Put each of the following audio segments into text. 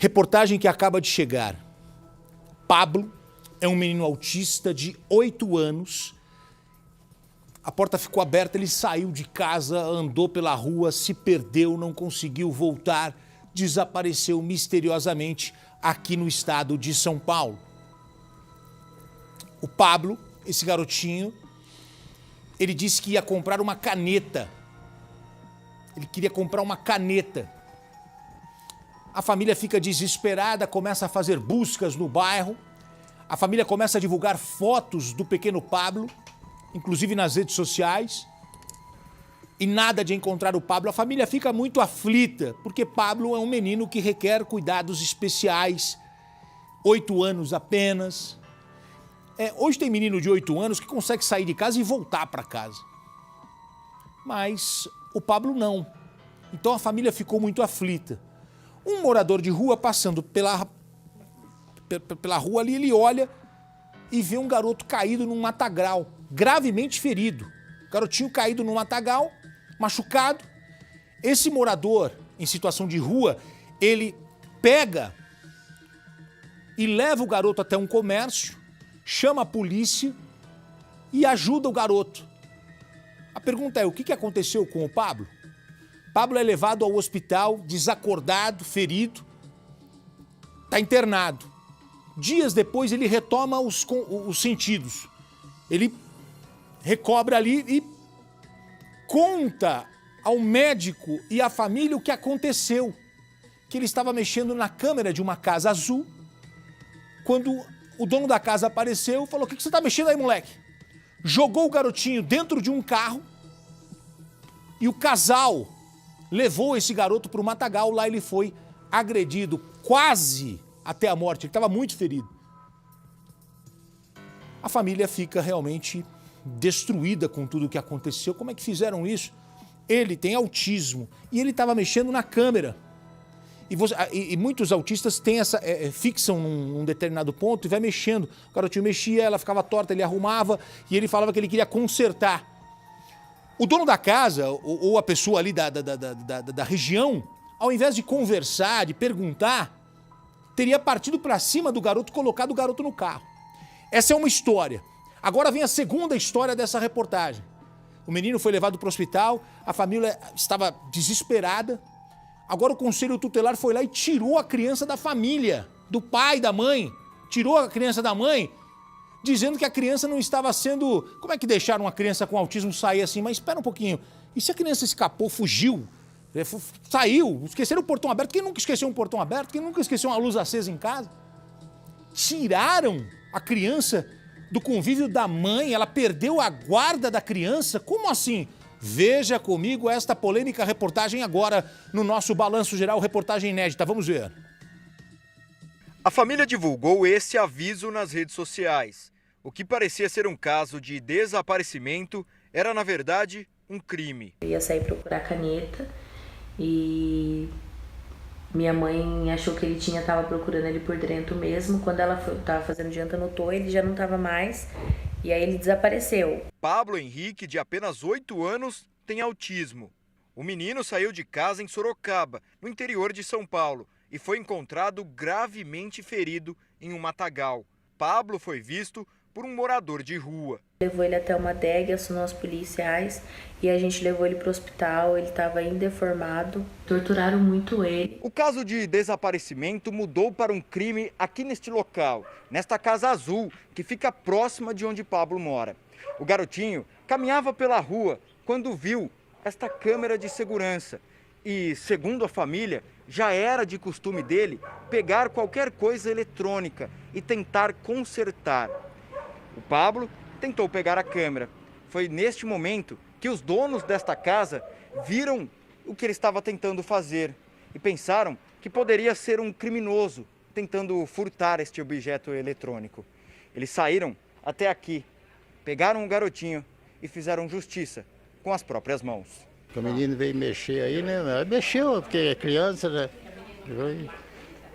Reportagem que acaba de chegar. Pablo é um menino autista de 8 anos. A porta ficou aberta, ele saiu de casa, andou pela rua, se perdeu, não conseguiu voltar, desapareceu misteriosamente aqui no estado de São Paulo. O Pablo, esse garotinho, ele disse que ia comprar uma caneta. Ele queria comprar uma caneta. A família fica desesperada, começa a fazer buscas no bairro. A família começa a divulgar fotos do pequeno Pablo, inclusive nas redes sociais. E nada de encontrar o Pablo. A família fica muito aflita, porque Pablo é um menino que requer cuidados especiais. 8 anos apenas. Hoje tem menino de 8 anos que consegue sair de casa e voltar para casa. Mas o Pablo não. Então a família ficou muito aflita. Um morador de rua passando pela rua ali, ele olha e vê um garoto caído num matagal, gravemente ferido. Garotinho caído num matagal, machucado. Esse morador em situação de rua, ele pega e leva o garoto até um comércio, chama a polícia e ajuda o garoto. A pergunta é, o que aconteceu com o Pablo? Pablo é levado ao hospital, desacordado, ferido, está internado. Dias depois ele retoma os sentidos. Ele recobra ali e conta ao médico e à família o que aconteceu. Que ele estava mexendo na câmera de uma casa azul. Quando o dono da casa apareceu, falou, o que você está mexendo aí, moleque? Jogou o garotinho dentro de um carro e o casal levou esse garoto para o matagal. Lá ele foi agredido quase até a morte. Ele estava muito ferido. A família fica realmente destruída com tudo o que aconteceu. Como é que fizeram isso? Ele tem autismo e ele estava mexendo na câmera. E muitos autistas têm fixam num determinado ponto e vai mexendo. O garotinho mexia, ela ficava torta, ele arrumava e ele falava que ele queria consertar. O dono da casa, ou a pessoa ali da região, ao invés de conversar, de perguntar, teria partido para cima do garoto, colocado o garoto no carro. Essa é uma história. Agora vem a segunda história dessa reportagem. O menino foi levado para o hospital, a família estava desesperada. Agora o conselho tutelar foi lá e tirou a criança da família, do pai, da mãe. Tirou a criança da mãe, dizendo que a criança não estava sendo... Como é que deixaram uma criança com autismo sair assim? Mas espera um pouquinho. E se a criança escapou, fugiu, saiu, esqueceram o portão aberto? Quem nunca esqueceu um portão aberto? Quem nunca esqueceu uma luz acesa em casa? Tiraram a criança do convívio da mãe, ela perdeu a guarda da criança? Como assim? Veja comigo esta polêmica reportagem agora no nosso Balanço Geral, reportagem inédita. Vamos ver. A família divulgou esse aviso nas redes sociais. O que parecia ser um caso de desaparecimento era, na verdade, um crime. Eu ia sair procurar caneta e minha mãe achou que ele estava procurando ele por dentro mesmo. Quando ela estava fazendo janta, notou, ele já não estava mais e aí ele desapareceu. Pablo Henrique, de apenas 8 anos, tem autismo. O menino saiu de casa em Sorocaba, no interior de São Paulo, e foi encontrado gravemente ferido em um matagal. Pablo foi visto por um morador de rua. Levou ele até uma adega, acionou os policiais e a gente levou ele para o hospital. Ele estava indeformado, torturaram muito ele. O caso de desaparecimento mudou para um crime aqui neste local, nesta casa azul, que fica próxima de onde Pablo mora. O garotinho caminhava pela rua quando viu esta câmera de segurança e, segundo a família, já era de costume dele pegar qualquer coisa eletrônica e tentar consertar. O Pablo tentou pegar a câmera. Foi neste momento que os donos desta casa viram o que ele estava tentando fazer e pensaram que poderia ser um criminoso tentando furtar este objeto eletrônico. Eles saíram até aqui, pegaram o garotinho e fizeram justiça com as próprias mãos. O menino veio mexer aí, né? Mexeu, porque é criança, né?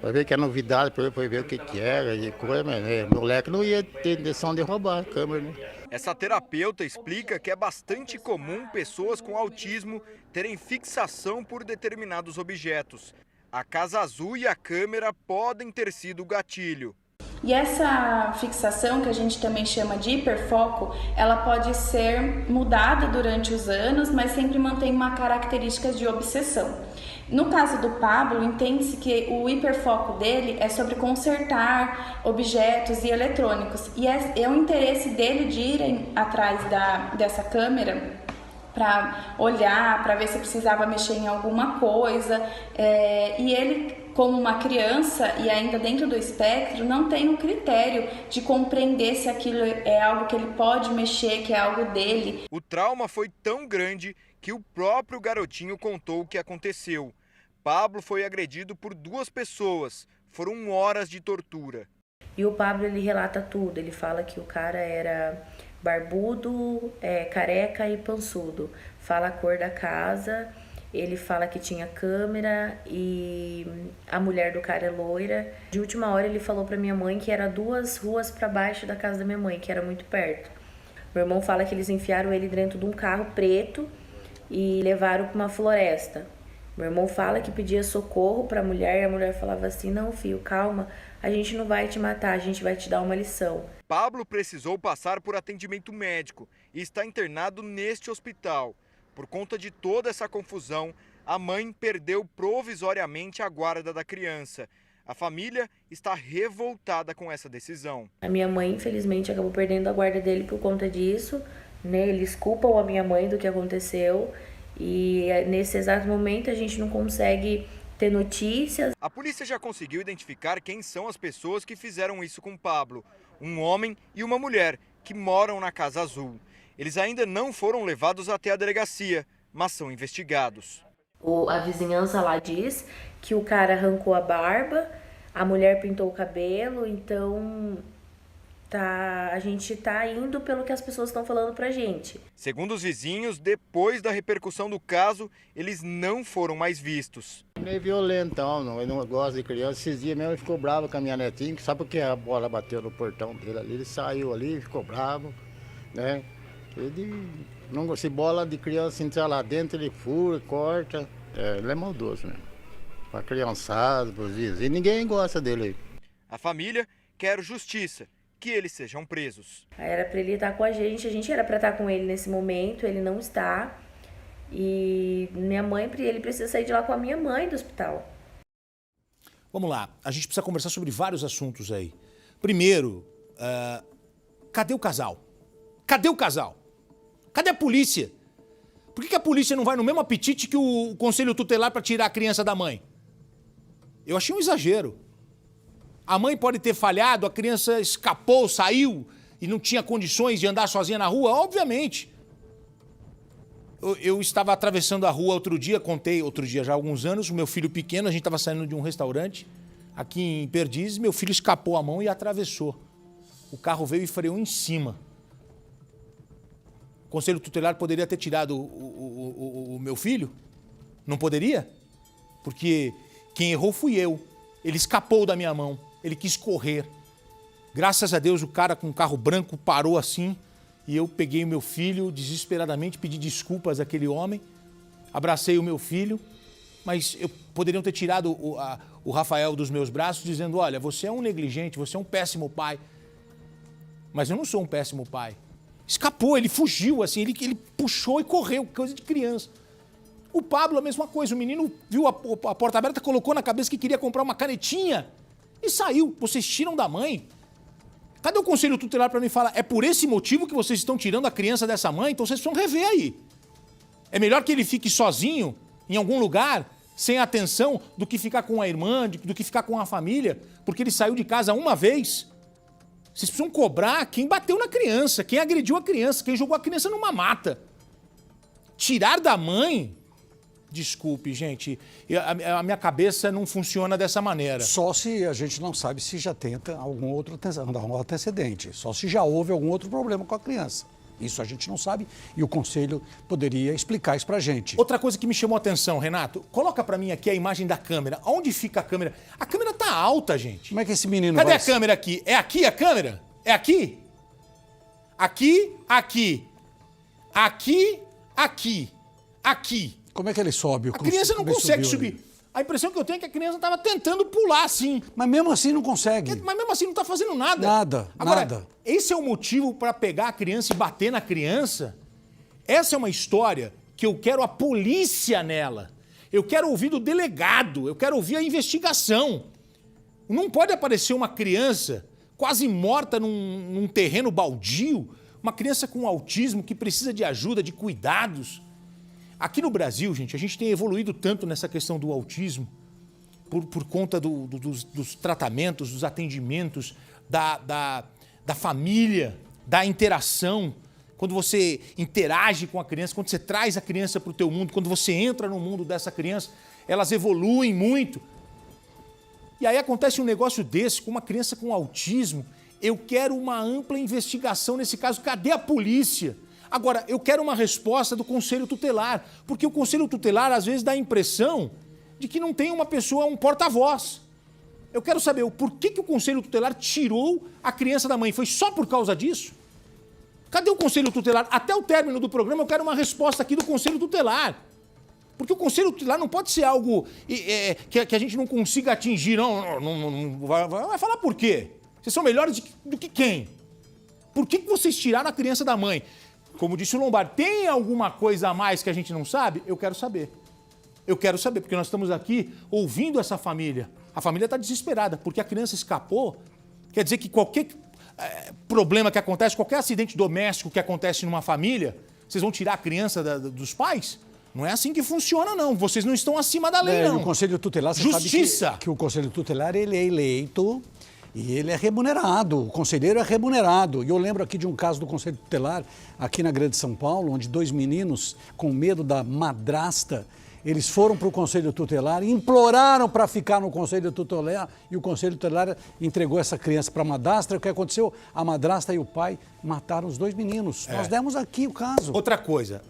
Vai ver que é novidade, foi ver o que era, de coisa, mas né? O moleque não ia ter intenção de roubar a câmera, né? Essa terapeuta explica que é bastante comum pessoas com autismo terem fixação por determinados objetos. A Casa Azul e a câmera podem ter sido o gatilho. E essa fixação, que a gente também chama de hiperfoco, ela pode ser mudada durante os anos, mas sempre mantém uma característica de obsessão. No caso do Pablo, entende-se que o hiperfoco dele é sobre consertar objetos e eletrônicos. E é o interesse dele de ir atrás dessa câmera para olhar, para ver se precisava mexer em alguma coisa. E ele, como uma criança e ainda dentro do espectro, não tem um critério de compreender se aquilo é algo que ele pode mexer, que é algo dele. O trauma foi tão grande que o próprio garotinho contou o que aconteceu. Pablo foi agredido por 2 pessoas. Foram horas de tortura. E o Pablo, ele relata tudo. Ele fala que o cara era barbudo, careca e pançudo. Fala a cor da casa. Ele fala que tinha câmera e a mulher do cara é loira. De última hora ele falou pra minha mãe que era 2 ruas pra baixo da casa da minha mãe, que era muito perto. Meu irmão fala que eles enfiaram ele dentro de um carro preto e levaram pra uma floresta. Meu irmão fala que pedia socorro pra mulher e a mulher falava assim: não, filho, calma, a gente não vai te matar, a gente vai te dar uma lição. Pablo precisou passar por atendimento médico e está internado neste hospital. Por conta de toda essa confusão, a mãe perdeu provisoriamente a guarda da criança. A família está revoltada com essa decisão. A minha mãe, infelizmente, acabou perdendo a guarda dele por conta disso, né? Eles culpam a minha mãe do que aconteceu e nesse exato momento a gente não consegue ter notícias. A polícia já conseguiu identificar quem são as pessoas que fizeram isso com Pablo. Um homem e uma mulher que moram na Casa Azul. Eles ainda não foram levados até a delegacia, mas são investigados. A vizinhança lá diz que o cara arrancou a barba, a mulher pintou o cabelo, então a gente tá indo pelo que as pessoas estão falando pra gente. Segundo os vizinhos, depois da repercussão do caso, eles não foram mais vistos. Ele é violentão, não, ele não gosta de criança. Esses dias mesmo ele ficou bravo com a minha netinha, sabe porque a bola bateu no portão dele ali, ele saiu ali, ficou bravo, né? Ele não gosta de bola de criança entrar lá dentro, ele fura, corta. Ele é maldoso mesmo. Pra criançada, pros vizinhos, ninguém gosta dele. A família quer justiça, que eles sejam presos. Era pra ele estar com a gente era pra estar com ele nesse momento, ele não está. E minha mãe, ele precisa sair de lá com a minha mãe do hospital. Vamos lá, a gente precisa conversar sobre vários assuntos aí. Primeiro, cadê o casal? Cadê o casal? Cadê a polícia? Por que a polícia não vai no mesmo apetite que o conselho tutelar para tirar a criança da mãe? Eu achei um exagero. A mãe pode ter falhado, a criança escapou, saiu e não tinha condições de andar sozinha na rua, obviamente. Eu estava atravessando a rua outro dia, já há alguns anos, o meu filho pequeno, a gente estava saindo de um restaurante aqui em Perdizes, meu filho escapou a mão e atravessou. O carro veio e freou em cima. O conselho tutelar poderia ter tirado o meu filho? Não poderia? Porque quem errou fui eu. Ele escapou da minha mão, ele quis correr. Graças a Deus o cara com um carro branco parou assim e eu peguei o meu filho desesperadamente, pedi desculpas àquele homem, abracei o meu filho, mas poderiam ter tirado o Rafael dos meus braços dizendo: olha, você é um negligente, você é um péssimo pai. Mas eu não sou um péssimo pai. Escapou, ele fugiu, assim, ele puxou e correu, coisa de criança. O Pablo, a mesma coisa, o menino viu a porta aberta, colocou na cabeça que queria comprar uma canetinha e saiu. Vocês tiram da mãe? Cadê o conselho tutelar para me falar? É por esse motivo que vocês estão tirando a criança dessa mãe? Então vocês precisam rever aí. É melhor que ele fique sozinho, em algum lugar, sem atenção, do que ficar com a irmã, do que ficar com a família, porque ele saiu de casa uma vez. Vocês precisam cobrar quem bateu na criança, quem agrediu a criança, quem jogou a criança numa mata. Tirar da mãe... Desculpe, gente, a minha cabeça não funciona dessa maneira. Só se a gente não sabe se já tenta algum outro antecedente, só se já houve algum outro problema com a criança. Isso a gente não sabe e o conselho poderia explicar isso pra gente. Outra coisa que me chamou a atenção, Renato, coloca pra mim aqui a imagem da câmera. Onde fica a câmera? A câmera tá alta, gente. Como é que esse menino Cadê a câmera aqui? É aqui a câmera? É aqui? Aqui, aqui. Aqui, aqui. Aqui. Como é que ele sobe? A criança não consegue subir. A impressão que eu tenho é que a criança estava tentando pular assim. Mas mesmo assim não consegue. Mas mesmo assim não está fazendo nada. Nada, Agora, nada. esse é o motivo para pegar a criança e bater na criança? Essa é uma história que eu quero a polícia nela. Eu quero ouvir do delegado, eu quero ouvir a investigação. Não pode aparecer uma criança quase morta num terreno baldio, uma criança com autismo que precisa de ajuda, de cuidados. Aqui no Brasil, gente, a gente tem evoluído tanto nessa questão do autismo por conta dos tratamentos, dos atendimentos, da família, da interação. Quando você interage com a criança, quando você traz a criança para o teu mundo, quando você entra no mundo dessa criança, elas evoluem muito. E aí acontece um negócio desse com uma criança com autismo. Eu quero uma ampla investigação nesse caso. Cadê a polícia? Agora, eu quero uma resposta do Conselho Tutelar, porque o Conselho Tutelar às vezes dá a impressão de que não tem uma pessoa, um porta-voz. Eu quero saber o porquê que o Conselho Tutelar tirou a criança da mãe. Foi só por causa disso? Cadê o Conselho Tutelar? Até o término do programa eu quero uma resposta aqui do Conselho Tutelar. Porque o Conselho Tutelar não pode ser algo que a gente não consiga atingir. Não vai falar por quê? Vocês são melhores do que quem? Por que vocês tiraram a criança da mãe? Como disse o Lombardi, tem alguma coisa a mais que a gente não sabe? Eu quero saber. Eu quero saber, porque nós estamos aqui ouvindo essa família. A família está desesperada, porque a criança escapou. Quer dizer que qualquer problema que acontece, qualquer acidente doméstico que acontece numa família, vocês vão tirar a criança dos pais? Não é assim que funciona, não. Vocês não estão acima da lei, não. E o Conselho Tutelar, você Justiça. sabe que o Conselho Tutelar ele é eleito e ele é remunerado. O conselheiro é remunerado. E eu lembro aqui de um caso do Conselho Tutelar, aqui na Grande São Paulo, onde 2 meninos, com medo da madrasta, eles foram para o Conselho Tutelar, imploraram para ficar no Conselho Tutelar e o Conselho Tutelar entregou essa criança para a madrasta. O que aconteceu? A madrasta e o pai mataram os 2 meninos. Nós demos aqui o caso. Outra coisa,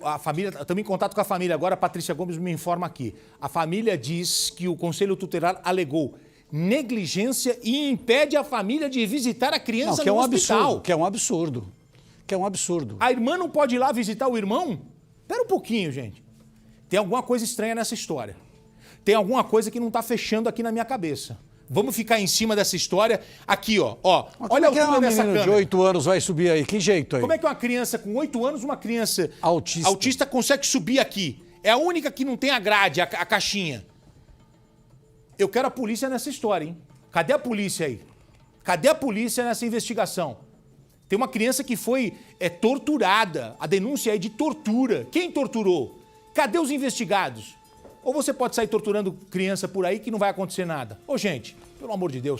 a família, estamos em contato com a família agora, a Patrícia Gomes me informa aqui. A família diz que o Conselho Tutelar alegou negligência e impede a família de visitar a criança no hospital. Absurdo, que é um absurdo. Que é um absurdo. A irmã não pode ir lá visitar o irmão? Espera um pouquinho, gente. Tem alguma coisa estranha nessa história. Tem alguma coisa que não está fechando aqui na minha cabeça. Vamos ficar em cima dessa história. Aqui, ó. Olha a altura dessa câmera. De 8 anos vai subir aí? Que jeito aí? Como é que uma criança com 8 anos, uma criança autista consegue subir aqui? É a única que não tem a grade, a caixinha. Eu quero a polícia nessa história, hein? Cadê a polícia aí? Cadê a polícia nessa investigação? Tem uma criança que foi torturada. A denúncia é de tortura. Quem torturou? Cadê os investigados? Ou você pode sair torturando criança por aí que não vai acontecer nada. Ô, gente, pelo amor de Deus.